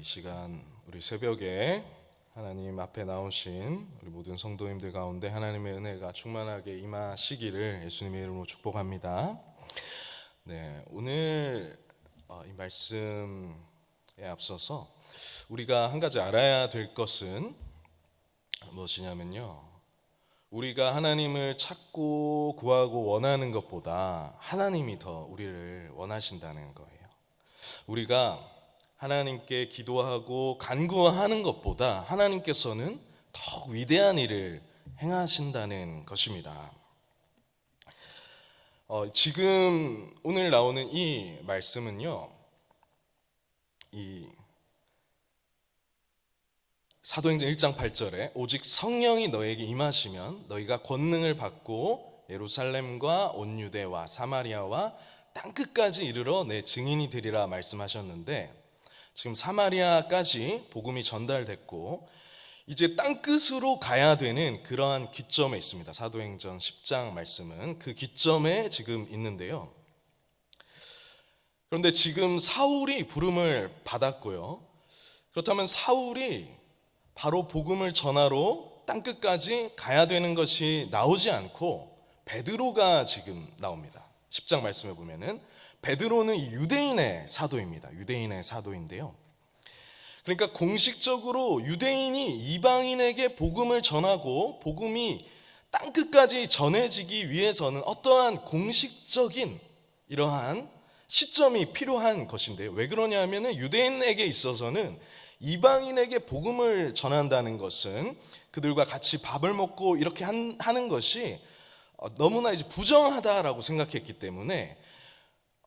이 시간 우리 새벽에 하나님 앞에 나오신 우리 모든 성도님들 가운데 하나님의 은혜가 충만하게 임하시기를 예수님의 이름으로 축복합니다. 네, 오늘 이 말씀에 앞서서 우리가 한 가지 알아야 될 것은 무엇이냐면요, 우리가 하나님을 찾고 구하고 원하는 것보다 하나님이 더 우리를 원하신다는 거예요. 우리가 하나님께 기도하고 간구하는 것보다 하나님께서는 더 위대한 일을 행하신다는 것입니다. 지금 오늘 나오는 이 말씀은요, 이 사도행전 1장 8절에 오직 성령이 너에게 임하시면 너희가 권능을 받고 예루살렘과 온 유대와 사마리아와 땅끝까지 이르러 내 증인이 되리라 말씀하셨는데, 지금 사마리아까지 복음이 전달됐고 이제 땅끝으로 가야 되는 그러한 기점에 있습니다. 사도행전 10장 말씀은 그 기점에 지금 있는데요, 그런데 지금 사울이 부름을 받았고요, 그렇다면 사울이 바로 복음을 전하러 땅끝까지 가야 되는 것이 나오지 않고 베드로가 지금 나옵니다. 10장 말씀에 보면은 베드로는 유대인의 사도입니다. 유대인의 사도인데요, 그러니까 공식적으로 유대인이 이방인에게 복음을 전하고 복음이 땅끝까지 전해지기 위해서는 어떠한 공식적인 이러한 시점이 필요한 것인데요, 왜 그러냐 하면은 유대인에게 있어서는 이방인에게 복음을 전한다는 것은 그들과 같이 밥을 먹고 이렇게 하는 것이 너무나 이제 부정하다라고 생각했기 때문에,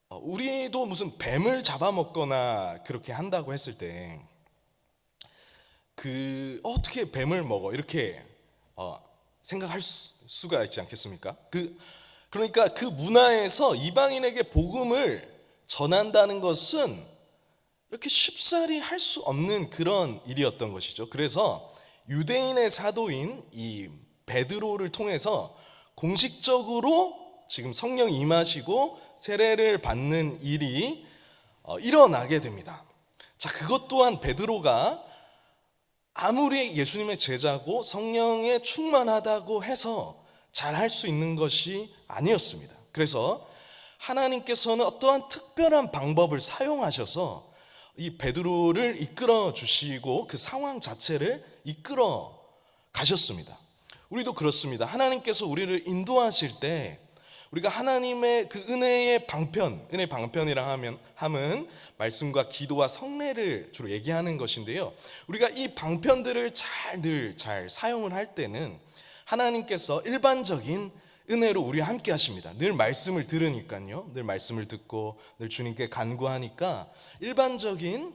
우리도 무슨 뱀을 잡아먹거나 그렇게 한다고 했을 때 어떻게 뱀을 먹어 이렇게 생각할 수가 있지 않겠습니까? 그러니까 그 문화에서 이방인에게 복음을 전한다는 것은 이렇게 쉽사리 할 수 없는 그런 일이었던 것이죠. 그래서 유대인의 사도인 이 베드로를 통해서 공식적으로 지금 성령이 임하시고 세례를 받는 일이 일어나게 됩니다. 자, 그것 또한 베드로가 아무리 예수님의 제자고 성령에 충만하다고 해서 잘 할 수 있는 것이 아니었습니다. 그래서 하나님께서는 어떠한 특별한 방법을 사용하셔서 이 베드로를 이끌어 주시고 그 상황 자체를 이끌어 가셨습니다. 우리도 그렇습니다. 하나님께서 우리를 인도하실 때 우리가 하나님의 그 은혜의 방편, 은혜 방편이라 함은 말씀과 기도와 성례를 주로 얘기하는 것인데요, 우리가 이 방편들을 늘 잘 사용을 할 때는 하나님께서 일반적인 은혜로 우리와 함께 하십니다. 늘 말씀을 들으니까요, 늘 말씀을 듣고 늘 주님께 간구하니까 일반적인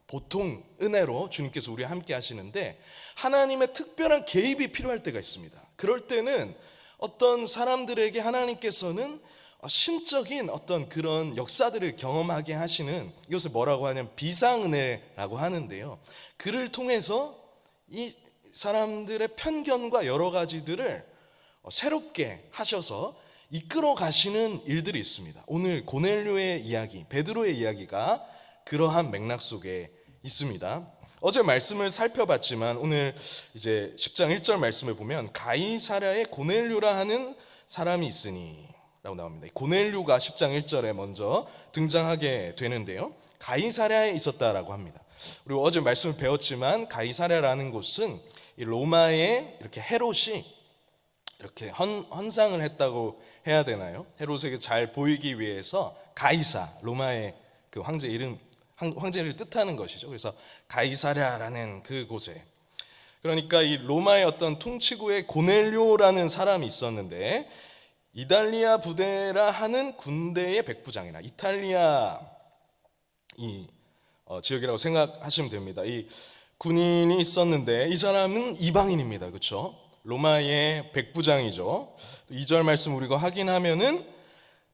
보통 은혜로 주님께서 우리와 함께 하시는데, 하나님의 특별한 개입이 필요할 때가 있습니다. 그럴 때는 어떤 사람들에게 하나님께서는 심적인 어떤 그런 역사들을 경험하게 하시는, 이것을 뭐라고 하냐면 비상은혜라고 하는데요, 그를 통해서 이 사람들의 편견과 여러 가지들을 새롭게 하셔서 이끌어 가시는 일들이 있습니다. 오늘 고넬료의 이야기, 베드로의 이야기가 그러한 맥락 속에 있습니다. 어제 말씀을 살펴봤지만 오늘 이제 10장 1절 말씀을 보면 가이사랴에 고넬료라 하는 사람이 있으니 라고 나옵니다. 고넬료가 10장 1절에 먼저 등장하게 되는데요, 가이사랴에 있었다라고 합니다. 우리 어제 말씀을 배웠지만 가이사랴라는 곳은 이 로마의 이렇게 헤롯이 이렇게 헌상을 했다고 해야 되나요? 헤롯에게 잘 보이기 위해서 가이사, 로마의 그 황제 이름, 황제를 뜻하는 것이죠. 그래서 가이사랴라는 그곳에, 그러니까 이 로마의 어떤 통치구에 고넬료라는 사람이 있었는데, 이달리아 부대라 하는 군대의 백부장이나 이탈리아 이 지역이라고 생각하시면 됩니다. 이 군인이 있었는데 이 사람은 이방인입니다. 그렇죠? 로마의 백부장이죠. 2절 말씀 우리가 확인하면은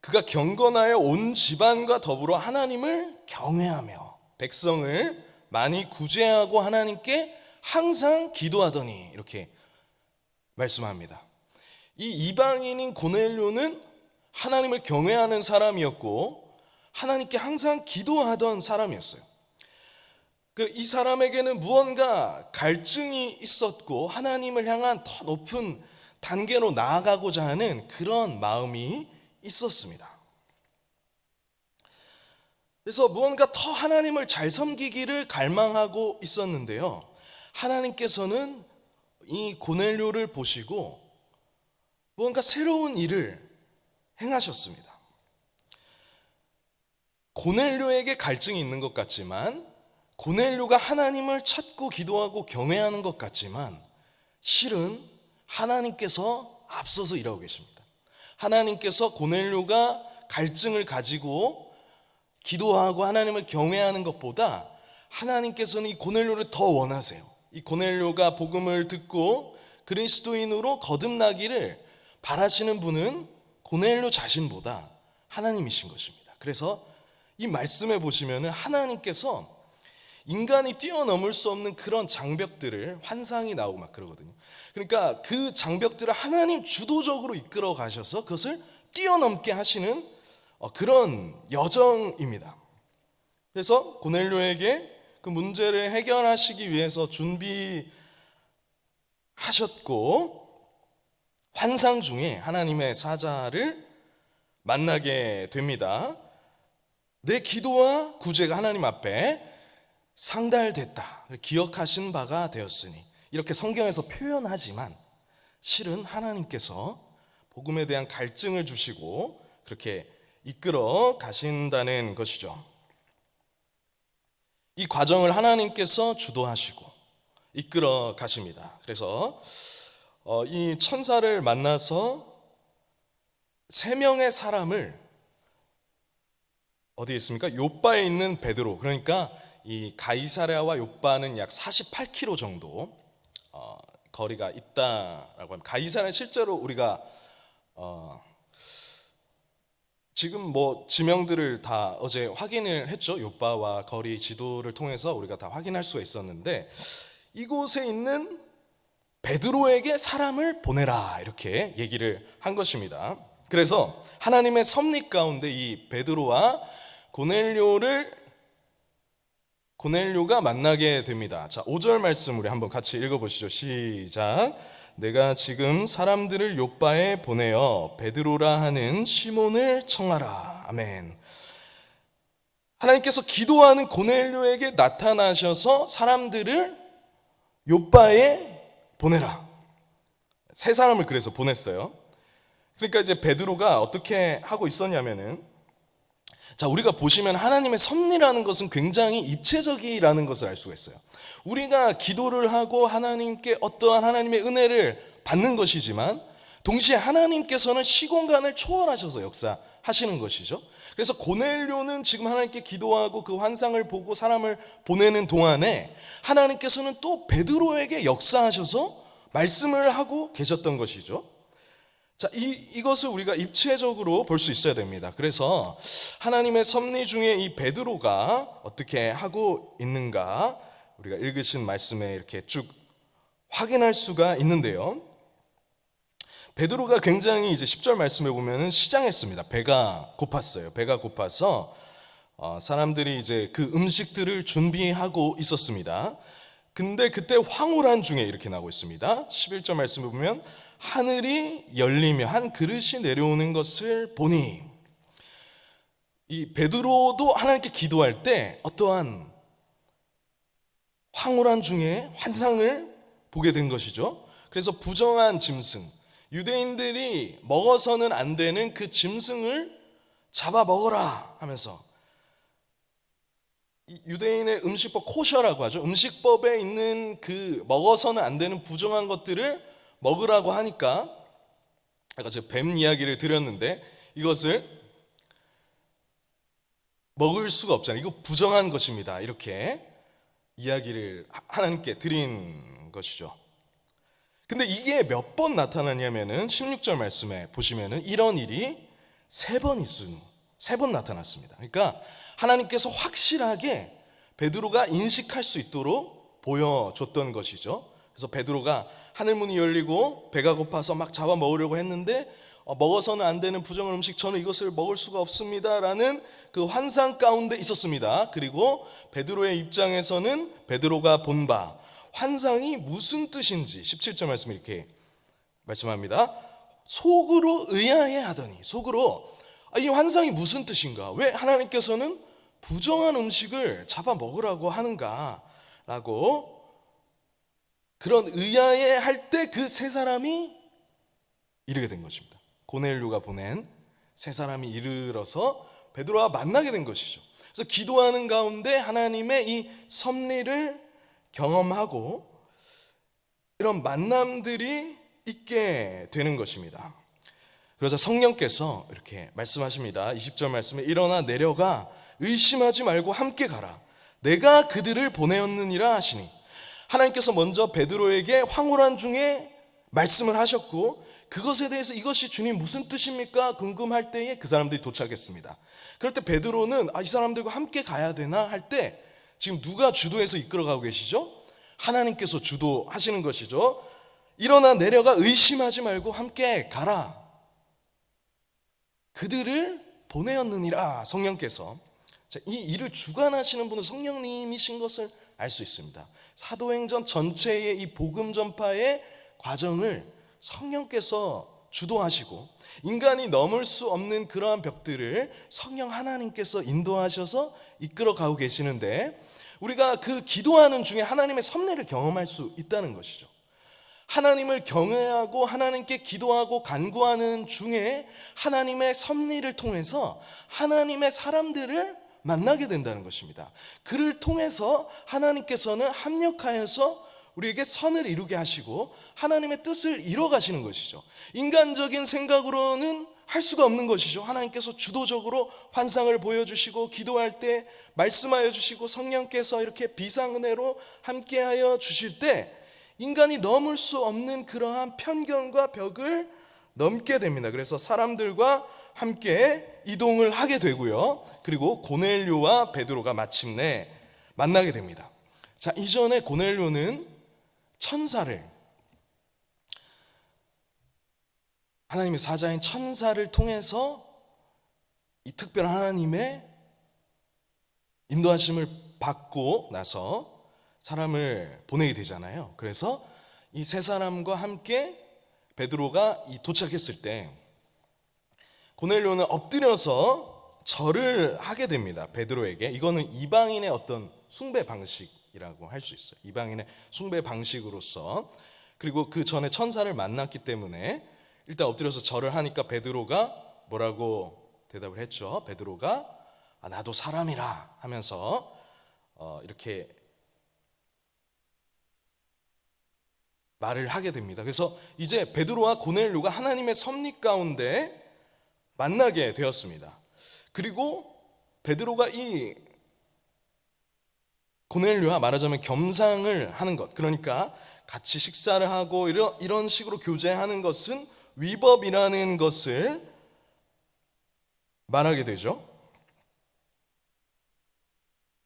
그가 경건하여 온 집안과 더불어 하나님을 경외하며 백성을 많이 구제하고 하나님께 항상 기도하더니, 이렇게 말씀합니다. 이 이방인인 고넬료는 하나님을 경외하는 사람이었고 하나님께 항상 기도하던 사람이었어요. 이 사람에게는 무언가 갈증이 있었고 하나님을 향한 더 높은 단계로 나아가고자 하는 그런 마음이 있었습니다. 그래서 무언가 더 하나님을 잘 섬기기를 갈망하고 있었는데요. 하나님께서는 이 고넬료를 보시고 무언가 새로운 일을 행하셨습니다. 고넬료에게 갈증이 있는 것 같지만, 고넬료가 하나님을 찾고 기도하고 경외하는 것 같지만, 실은 하나님께서 앞서서 일하고 계십니다. 하나님께서 고넬료가 갈증을 가지고 기도하고 하나님을 경외하는 것보다 하나님께서는 이 고넬료를 더 원하세요. 이 고넬료가 복음을 듣고 그리스도인으로 거듭나기를 바라시는 분은 고넬료 자신보다 하나님이신 것입니다. 그래서 이 말씀에 보시면 하나님께서 인간이 뛰어넘을 수 없는 그런 장벽들을, 환상이 나오고 막 그러거든요. 그러니까 그 장벽들을 하나님 주도적으로 이끌어 가셔서 그것을 뛰어넘게 하시는 그런 여정입니다. 그래서 고넬료에게 그 문제를 해결하시기 위해서 준비하셨고, 환상 중에 하나님의 사자를 만나게 됩니다. 내 기도와 구제가 하나님 앞에 상달됐다, 기억하신 바가 되었으니, 이렇게 성경에서 표현하지만 실은 하나님께서 복음에 대한 갈증을 주시고 그렇게 이끌어 가신다는 것이죠. 이 과정을 하나님께서 주도하시고 이끌어 가십니다. 그래서 이 천사를 만나서 3명의 사람을, 어디에 있습니까? 요바에 있는 베드로, 그러니까 이 가이사랴와 요바는 약 48km 정도 거리가 있다라고 합니다. 가이사랴 실제로 우리가 지금 뭐 지명들을 다 어제 확인을 했죠. 요바와 거리 지도를 통해서 우리가 다 확인할 수가 있었는데, 이곳에 있는 베드로에게 사람을 보내라, 이렇게 얘기를 한 것입니다. 그래서 하나님의 섭리 가운데 이 베드로와 고넬료가 만나게 됩니다. 자, 5절 말씀 우리 한번 같이 읽어보시죠. 시작. 내가 지금 사람들을 요바에 보내어 베드로라 하는 시몬을 청하라. 아멘. 하나님께서 기도하는 고넬료에게 나타나셔서 사람들을 요바에 보내라. 3사람을 그래서 보냈어요. 그러니까 이제 베드로가 어떻게 하고 있었냐면은, 자, 우리가 보시면 하나님의 섭리라는 것은 굉장히 입체적이라는 것을 알 수가 있어요. 우리가 기도를 하고 하나님께 어떠한 하나님의 은혜를 받는 것이지만, 동시에 하나님께서는 시공간을 초월하셔서 역사하시는 것이죠. 그래서 고넬료는 지금 하나님께 기도하고 그 환상을 보고 사람을 보내는 동안에 하나님께서는 또 베드로에게 역사하셔서 말씀을 하고 계셨던 것이죠. 자, 이것을 우리가 입체적으로 볼 수 있어야 됩니다. 그래서 하나님의 섭리 중에 이 베드로가 어떻게 하고 있는가, 우리가 읽으신 말씀에 이렇게 쭉 확인할 수가 있는데요. 베드로가 굉장히 이제 10절 말씀에 보면은 시장했습니다. 배가 고팠어요. 배가 고파서 사람들이 이제 그 음식들을 준비하고 있었습니다. 근데 그때 황홀한 중에 이렇게 나오고 있습니다. 11절 말씀을 보면 하늘이 열리며 한 그릇이 내려오는 것을 보니, 이 베드로도 하나님께 기도할 때 어떠한 황홀한 중에 환상을 보게 된 것이죠. 그래서 부정한 짐승, 유대인들이 먹어서는 안 되는 그 짐승을 잡아 먹어라 하면서, 유대인의 음식법 코셔라고 하죠. 음식법에 있는 그 먹어서는 안 되는 부정한 것들을 먹으라고 하니까, 아까 제가 뱀 이야기를 드렸는데 이것을 먹을 수가 없잖아요. 이거 부정한 것입니다. 이렇게 이야기를 하나님께 드린 것이죠. 근데 이게 몇 번 나타나냐면은 16절 말씀에 보시면은 이런 일이 3번 나타났습니다. 그러니까 하나님께서 확실하게 베드로가 인식할 수 있도록 보여줬던 것이죠. 그래서 베드로가 하늘문이 열리고 배가 고파서 막 잡아 먹으려고 했는데 먹어서는 안 되는 부정한 음식, 저는 이것을 먹을 수가 없습니다라는 그 환상 가운데 있었습니다. 그리고 베드로의 입장에서는 베드로가 본 바 환상이 무슨 뜻인지 17절 말씀 이렇게 말씀합니다. 속으로 의아해 하더니, 속으로 이 환상이 무슨 뜻인가? 왜 하나님께서는 부정한 음식을 잡아 먹으라고 하는가? 라고 그런 의아해 할 때 그 세 사람이 이르게 된 것입니다. 고넬료가 보낸 세 사람이 이르러서 베드로와 만나게 된 것이죠. 그래서 기도하는 가운데 하나님의 이 섭리를 경험하고 이런 만남들이 있게 되는 것입니다. 그러자 성령께서 이렇게 말씀하십니다. 20절 말씀에 일어나 내려가 의심하지 말고 함께 가라. 내가 그들을 보내었느니라 하시니, 하나님께서 먼저 베드로에게 황홀한 중에 말씀을 하셨고 그것에 대해서 이것이 주님 무슨 뜻입니까? 궁금할 때에 그 사람들이 도착했습니다. 그럴 때 베드로는 이 사람들과 함께 가야 되나 할 때 지금 누가 주도해서 이끌어가고 계시죠? 하나님께서 주도하시는 것이죠. 일어나 내려가 의심하지 말고 함께 가라. 그들을 보내었느니라. 성령께서 이 일을 주관하시는 분은 성령님이신 것을 알 수 있습니다. 사도행전 전체의 이 복음 전파의 과정을 성령께서 주도하시고 인간이 넘을 수 없는 그러한 벽들을 성령 하나님께서 인도하셔서 이끌어가고 계시는데, 우리가 그 기도하는 중에 하나님의 섭리를 경험할 수 있다는 것이죠. 하나님을 경외하고 하나님께 기도하고 간구하는 중에 하나님의 섭리를 통해서 하나님의 사람들을 만나게 된다는 것입니다. 그를 통해서 하나님께서는 합력하여서 우리에게 선을 이루게 하시고 하나님의 뜻을 이뤄가시는 것이죠. 인간적인 생각으로는 할 수가 없는 것이죠. 하나님께서 주도적으로 환상을 보여주시고 기도할 때 말씀하여 주시고 성령께서 이렇게 비상은혜로 함께하여 주실 때 인간이 넘을 수 없는 그러한 편견과 벽을 넘게 됩니다. 그래서 사람들과 함께 이동을 하게 되고요. 그리고 고넬료와 베드로가 마침내 만나게 됩니다. 자, 이전에 고넬료는 하나님의 사자인 천사를 통해서 이 특별한 하나님의 인도하심을 받고 나서 사람을 보내게 되잖아요. 그래서 이 세 사람과 함께 베드로가 도착했을 때 고넬료는 엎드려서 절을 하게 됩니다. 베드로에게. 이거는 이방인의 어떤 숭배 방식이라고 할 수 있어요. 이방인의 숭배 방식으로서. 그리고 그 전에 천사를 만났기 때문에 일단 엎드려서 절을 하니까 베드로가 뭐라고 대답을 했죠? 베드로가 나도 사람이라 하면서 이렇게 말을 하게 됩니다. 그래서 이제 베드로와 고넬료가 하나님의 섭리 가운데 만나게 되었습니다. 그리고 베드로가 이 고넬료와 말하자면 겸상을 하는 것, 그러니까 같이 식사를 하고 이런 식으로 교제하는 것은 위법이라는 것을 말하게 되죠.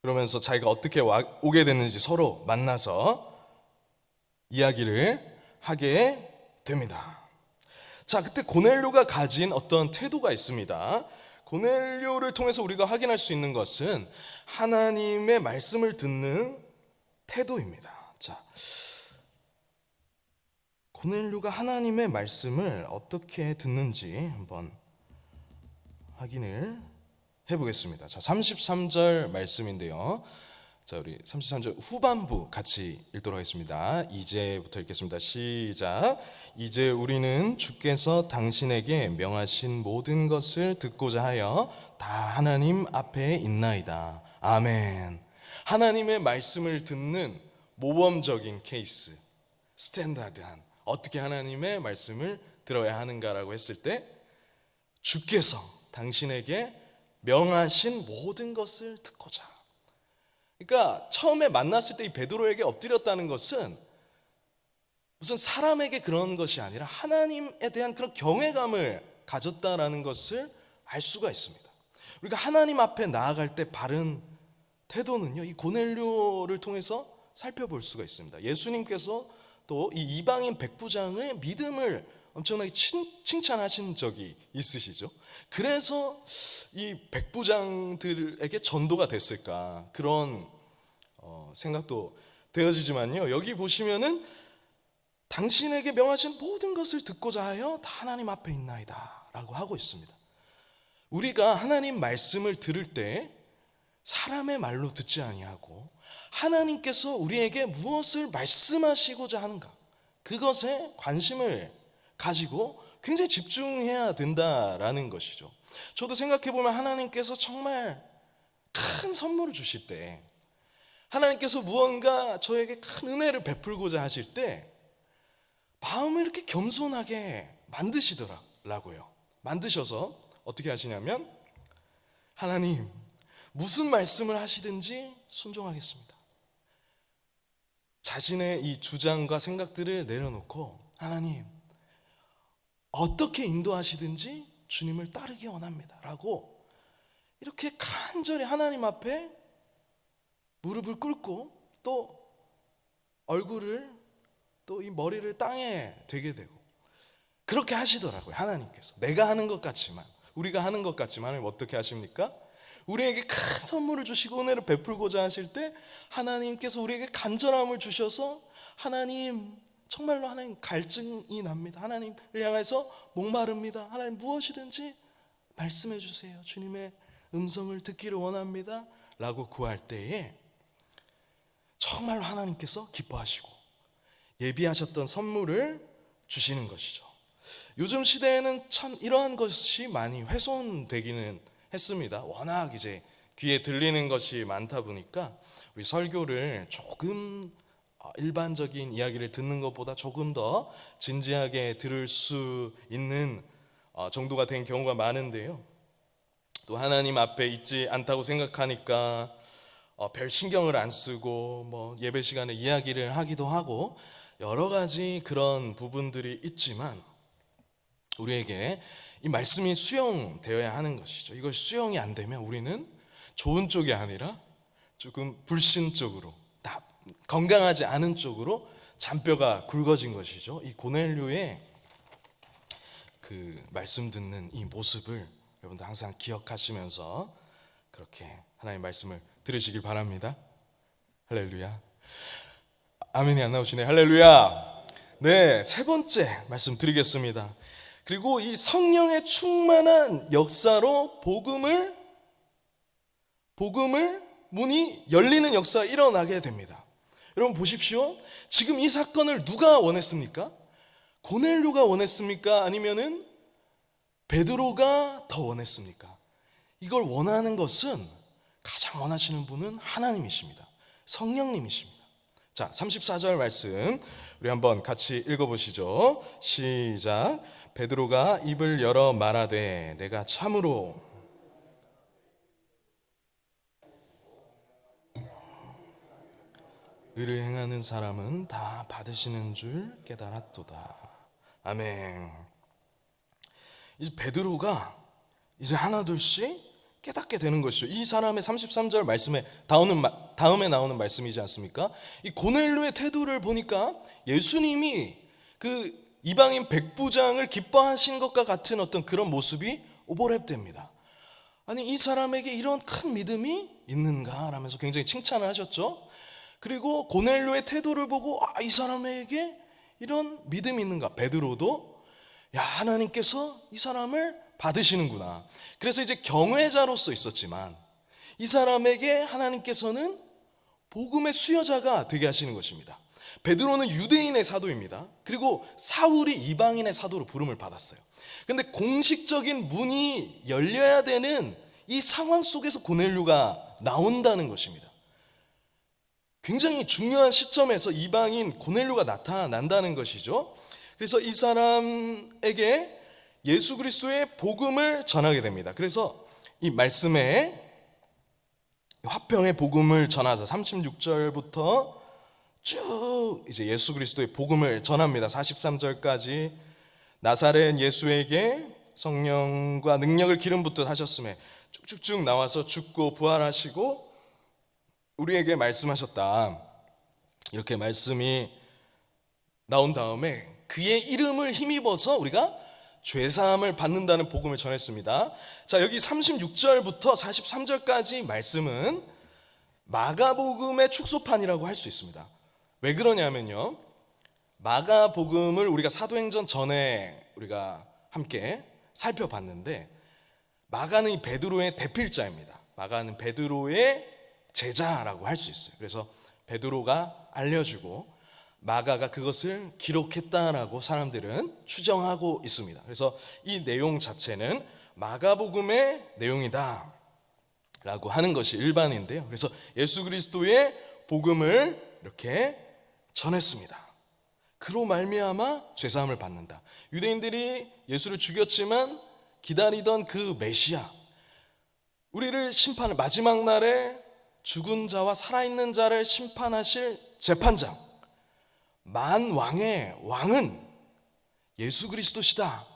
그러면서 자기가 어떻게 오게 됐는지 서로 만나서 이야기를 하게 됩니다. 자, 그때 고넬료가 가진 어떤 태도가 있습니다. 고넬료를 통해서 우리가 확인할 수 있는 것은 하나님의 말씀을 듣는 태도입니다. 자, 고넬료가 하나님의 말씀을 어떻게 듣는지 한번 확인을 해보겠습니다. 자, 33절 말씀인데요. 자, 우리 33절 후반부 같이 읽도록 하겠습니다. 이제부터 읽겠습니다. 시작. 이제 우리는 주께서 당신에게 명하신 모든 것을 듣고자 하여 다 하나님 앞에 있나이다. 아멘. 하나님의 말씀을 듣는 모범적인 케이스, 스탠다드한, 어떻게 하나님의 말씀을 들어야 하는가라고 했을 때 주께서 당신에게 명하신 모든 것을 듣고자. 그러니까 처음에 만났을 때 이 베드로에게 엎드렸다는 것은 무슨 사람에게 그런 것이 아니라 하나님에 대한 그런 경외감을 가졌다라는 것을 알 수가 있습니다. 우리가 하나님 앞에 나아갈 때 바른 태도는요, 이 고넬료를 통해서 살펴볼 수가 있습니다. 예수님께서 또 이 이방인 백부장의 믿음을 엄청나게 칭찬하신 적이 있으시죠? 그래서 이 백부장들에게 전도가 됐을까 그런 생각도 되어지지만요, 여기 보시면은 당신에게 명하신 모든 것을 듣고자 하여 다 하나님 앞에 있나이다 라고 하고 있습니다. 우리가 하나님 말씀을 들을 때 사람의 말로 듣지 아니하고 하나님께서 우리에게 무엇을 말씀하시고자 하는가, 그것에 관심을 가지고 굉장히 집중해야 된다라는 것이죠. 저도 생각해보면 하나님께서 정말 큰 선물을 주실 때, 하나님께서 무언가 저에게 큰 은혜를 베풀고자 하실 때 마음을 이렇게 겸손하게 만드시더라고요. 만드셔서 어떻게 하시냐면, 하나님 무슨 말씀을 하시든지 순종하겠습니다. 자신의 이 주장과 생각들을 내려놓고, 하나님 어떻게 인도하시든지 주님을 따르기 원합니다 라고 이렇게 간절히 하나님 앞에 무릎을 꿇고 또 얼굴을 또 이 머리를 땅에 대게 되고 그렇게 하시더라고요. 하나님께서 내가 하는 것 같지만, 우리가 하는 것 같지만 하나님 어떻게 하십니까? 우리에게 큰 선물을 주시고 은혜를 베풀고자 하실 때 하나님께서 우리에게 간절함을 주셔서, 하나님 정말로 하나님 갈증이 납니다, 하나님을 향해서 목마릅니다, 하나님 무엇이든지 말씀해 주세요, 주님의 음성을 듣기를 원합니다 라고 구할 때에 정말로 하나님께서 기뻐하시고 예비하셨던 선물을 주시는 것이죠. 요즘 시대에는 참 이러한 것이 많이 훼손되기는 했습니다. 워낙 이제 귀에 들리는 것이 많다 보니까 우리 설교를 조금 일반적인 이야기를 듣는 것보다 조금 더 진지하게 들을 수 있는 정도가 된 경우가 많은데요, 또 하나님 앞에 있지 않다고 생각하니까 별 신경을 안 쓰고 뭐 예배 시간에 이야기를 하기도 하고 여러 가지 그런 부분들이 있지만, 우리에게 이 말씀이 수용되어야 하는 것이죠. 이것이 수용이 안 되면 우리는 좋은 쪽이 아니라 조금 불신 쪽으로, 건강하지 않은 쪽으로 잔뼈가 굵어진 것이죠. 이 고넬료의 그 말씀 듣는 이 모습을 여러분들 항상 기억하시면서 그렇게 하나님의 말씀을 들으시길 바랍니다. 할렐루야. 아멘이 안 나오시네. 할렐루야. 네, 세 번째 말씀 드리겠습니다. 그리고 이 성령의 충만한 역사로 복음을 문이 열리는 역사가 일어나게 됩니다. 여러분 보십시오. 지금 이 사건을 누가 원했습니까? 고넬료가 원했습니까? 아니면은 베드로가 더 원했습니까? 이걸 원하는 것은 가장 원하시는 분은 하나님이십니다. 성령님이십니다. 자, 34절 말씀 우리 한번 같이 읽어보시죠. 시작. 베드로가 입을 열어 말하되 내가 참으로 의를 행하는 사람은 다 받으시는 줄 깨달았도다. 아멘. 이제 베드로가 이제 하나둘씩 깨닫게 되는 것이죠. 이 사람의 33절 말씀에 다음에 나오는 말씀이지 않습니까? 이 고넬료의 태도를 보니까 예수님이 그 이방인 백부장을 기뻐하신 것과 같은 어떤 그런 모습이 오버랩됩니다. 아니, 이 사람에게 이런 큰 믿음이 있는가 라면서 굉장히 칭찬을 하셨죠. 그리고 고넬료의 태도를 보고 이 사람에게 이런 믿음이 있는가. 베드로도 하나님께서 이 사람을 받으시는구나. 그래서 이제 경외자로서 있었지만 이 사람에게 하나님께서는 복음의 수여자가 되게 하시는 것입니다. 베드로는 유대인의 사도입니다. 그리고 사울이 이방인의 사도로 부름을 받았어요. 그런데 공식적인 문이 열려야 되는 이 상황 속에서 고넬료가 나온다는 것입니다. 굉장히 중요한 시점에서 이방인 고넬료가 나타난다는 것이죠. 그래서 이 사람에게 예수 그리스도의 복음을 전하게 됩니다. 그래서 이 말씀에 화평의 복음을 전하자 36절부터 쭉 이제 예수 그리스도의 복음을 전합니다. 43절까지 나사렛 예수에게 성령과 능력을 기름 붓듯 하셨음에 쭉쭉쭉 나와서 죽고 부활하시고 우리에게 말씀하셨다. 이렇게 말씀이 나온 다음에 그의 이름을 힘입어서 우리가 죄사함을 받는다는 복음을 전했습니다. 자, 여기 36절부터 43절까지 말씀은 마가복음의 축소판이라고 할 수 있습니다. 왜 그러냐면요, 마가복음을 우리가 사도행전 전에 우리가 함께 살펴봤는데, 마가는 이 베드로의 대필자입니다. 마가는 베드로의 제자라고 할 수 있어요. 그래서 베드로가 알려주고 마가가 그것을 기록했다라고 사람들은 추정하고 있습니다. 그래서 이 내용 자체는 마가복음의 내용이다 라고 하는 것이 일반인데요. 그래서 예수 그리스도의 복음을 이렇게 전했습니다. 그로 말미암아 죄사함을 받는다. 유대인들이 예수를 죽였지만 기다리던 그 메시아, 우리를 심판할 마지막 날에 죽은 자와 살아있는 자를 심판하실 재판장, 만왕의 왕은 예수 그리스도시다.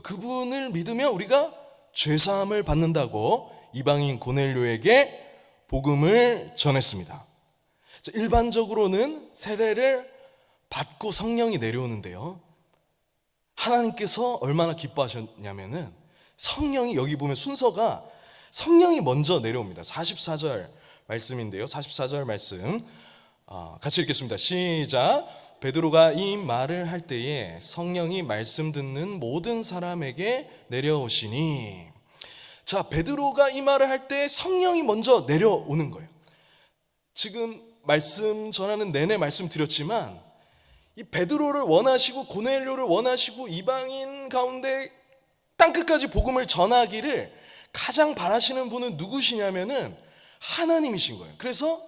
그분을 믿으며 우리가 죄사함을 받는다고 이방인 고넬료에게 복음을 전했습니다. 일반적으로는 세례를 받고 성령이 내려오는데요, 하나님께서 얼마나 기뻐하셨냐면은 성령이, 여기 보면 순서가 성령이 먼저 내려옵니다. 44절 말씀인데요, 44절 말씀 같이 읽겠습니다. 시작. 베드로가 이 말을 할 때에 성령이 말씀 듣는 모든 사람에게 내려오시니. 자, 베드로가 이 말을 할 때 성령이 먼저 내려오는 거예요. 지금 말씀 전하는 내내 말씀드렸지만 이 베드로를 원하시고 고넬료를 원하시고 이방인 가운데 땅끝까지 복음을 전하기를 가장 바라시는 분은 누구시냐면은 하나님이신 거예요. 그래서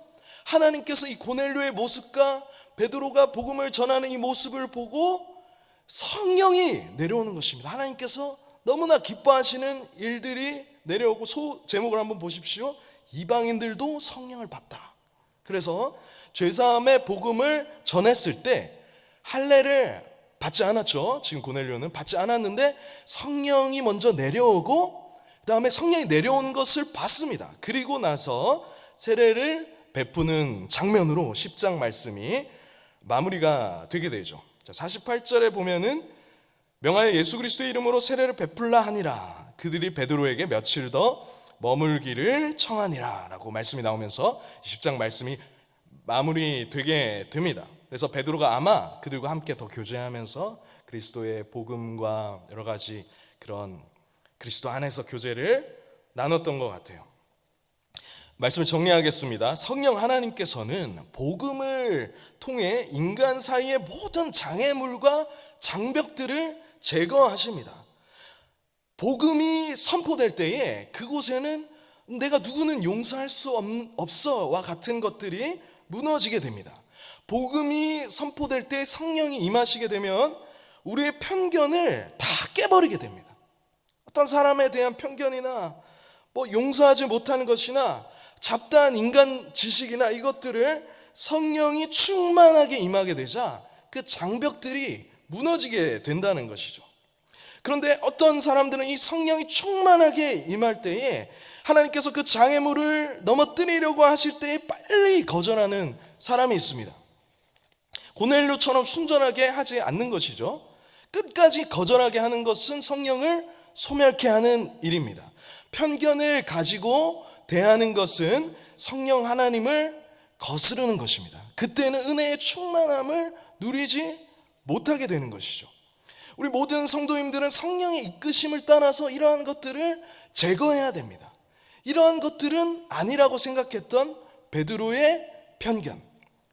하나님께서 이 고넬료의 모습과 베드로가 복음을 전하는 이 모습을 보고 성령이 내려오는 것입니다. 하나님께서 너무나 기뻐하시는 일들이 내려오고, 제목을 한번 보십시오. 이방인들도 성령을 받다. 그래서 죄사함의 복음을 전했을 때 할례를 받지 않았죠. 지금 고넬료는 받지 않았는데 성령이 먼저 내려오고 그 다음에 성령이 내려온 것을 봤습니다. 그리고 나서 세례를 베푸는 장면으로 10장 말씀이 마무리가 되게 되죠. 자, 48절에 보면은 명하여 예수 그리스도의 이름으로 세례를 베풀라 하니라. 그들이 베드로에게 며칠 더 머물기를 청하니라 라고 말씀이 나오면서 10장 말씀이 마무리되게 됩니다. 그래서 베드로가 아마 그들과 함께 더 교제하면서 그리스도의 복음과 여러 가지 그런 그리스도 안에서 교제를 나눴던 것 같아요. 말씀을 정리하겠습니다. 성령 하나님께서는 복음을 통해 인간 사이의 모든 장애물과 장벽들을 제거하십니다. 복음이 선포될 때에 그곳에는 내가 누구는 용서할 수 없어와 같은 것들이 무너지게 됩니다. 복음이 선포될 때 성령이 임하시게 되면 우리의 편견을 다 깨버리게 됩니다. 어떤 사람에 대한 편견이나 용서하지 못하는 것이나 잡다한 인간 지식이나 이것들을 성령이 충만하게 임하게 되자 그 장벽들이 무너지게 된다는 것이죠. 그런데 어떤 사람들은 이 성령이 충만하게 임할 때에 하나님께서 그 장애물을 넘어뜨리려고 하실 때에 빨리 거절하는 사람이 있습니다. 고넬료처럼 순전하게 하지 않는 것이죠. 끝까지 거절하게 하는 것은 성령을 소멸케 하는 일입니다. 편견을 가지고 대하는 것은 성령 하나님을 거스르는 것입니다. 그때는 은혜의 충만함을 누리지 못하게 되는 것이죠. 우리 모든 성도님들은 성령의 이끄심을 따라서 이러한 것들을 제거해야 됩니다. 이러한 것들은 아니라고 생각했던 베드로의 편견,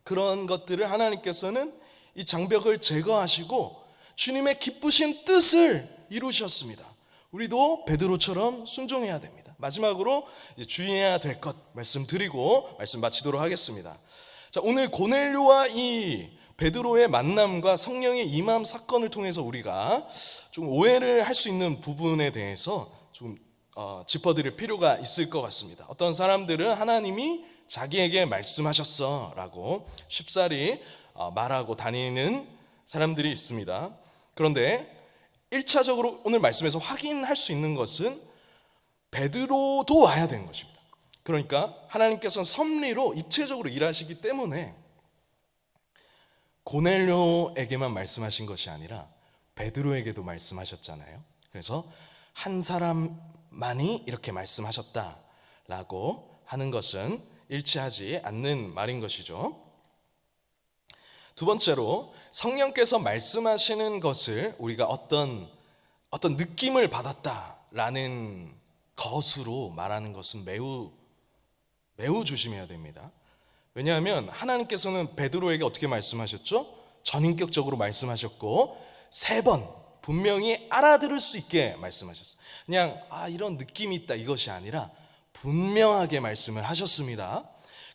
그런 것들을 하나님께서는 이 장벽을 제거하시고 주님의 기쁘신 뜻을 이루셨습니다. 우리도 베드로처럼 순종해야 됩니다. 마지막으로 주의해야 될 것 말씀드리고 말씀 마치도록 하겠습니다. 자, 오늘 고넬료와 이 베드로의 만남과 성령의 임함 사건을 통해서 우리가 좀 오해를 할 수 있는 부분에 대해서 좀 짚어드릴 필요가 있을 것 같습니다. 어떤 사람들은 하나님이 자기에게 말씀하셨어 라고 쉽사리 말하고 다니는 사람들이 있습니다. 그런데 1차적으로 오늘 말씀에서 확인할 수 있는 것은 베드로도 와야 되는 것입니다. 그러니까 하나님께서는 섭리로 입체적으로 일하시기 때문에 고넬료에게만 말씀하신 것이 아니라 베드로에게도 말씀하셨잖아요. 그래서 한 사람만이 이렇게 말씀하셨다라고 하는 것은 일치하지 않는 말인 것이죠. 두 번째로 성령께서 말씀하시는 것을 우리가 어떤 느낌을 받았다라는 것으로 말하는 것은 매우 조심해야 됩니다. 왜냐하면 하나님께서는 베드로에게 어떻게 말씀하셨죠? 전인격적으로 말씀하셨고 3번 분명히 알아들을 수 있게 말씀하셨어요. 그냥 이런 느낌이 있다 이것이 아니라 분명하게 말씀을 하셨습니다.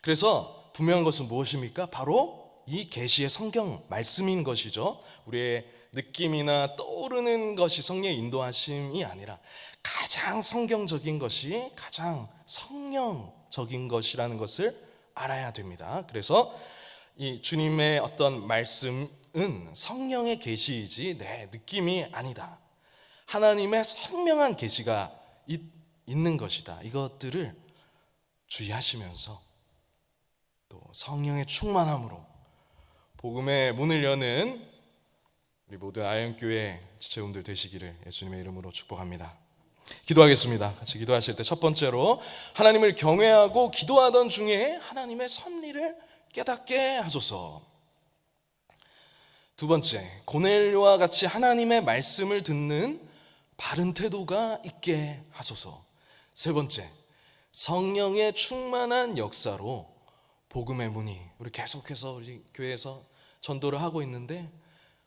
그래서 분명한 것은 무엇입니까? 바로 이 계시의 성경 말씀인 것이죠. 우리의 느낌이나 떠오르는 것이 성령의 인도하심이 아니라 가장 성경적인 것이 가장 성령적인 것이라는 것을 알아야 됩니다. 그래서 이 주님의 어떤 말씀은 성령의 계시이지 내 느낌이 아니다. 하나님의 선명한 계시가 있는 것이다. 이것들을 주의하시면서 또 성령의 충만함으로 복음의 문을 여는 우리 모든 아현교회 지체분들 되시기를 예수님의 이름으로 축복합니다. 기도하겠습니다. 같이 기도하실 때 첫 번째로 하나님을 경외하고 기도하던 중에 하나님의 섭리를 깨닫게 하소서. 두 번째, 고넬료와 같이 하나님의 말씀을 듣는 바른 태도가 있게 하소서. 세 번째, 성령의 충만한 역사로 복음의 문이, 우리 계속해서 우리 교회에서 전도를 하고 있는데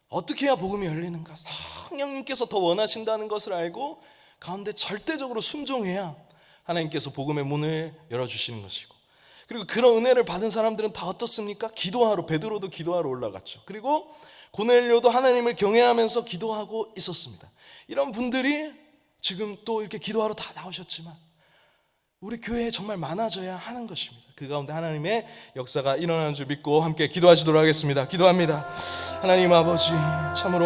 어떻게 해야 복음이 열리는가? 성령님께서 더 원하신다는 것을 알고 가운데 절대적으로 순종해야 하나님께서 복음의 문을 열어주시는 것이고, 그리고 그런 은혜를 받은 사람들은 다 어떻습니까? 기도하러, 베드로도 기도하러 올라갔죠. 그리고 고넬료도 하나님을 경외하면서 기도하고 있었습니다. 이런 분들이 지금 또 이렇게 기도하러 다 나오셨지만 우리 교회에 정말 많아져야 하는 것입니다. 그 가운데 하나님의 역사가 일어나는 줄 믿고 함께 기도하시도록 하겠습니다. 기도합니다. 하나님 아버지, 참으로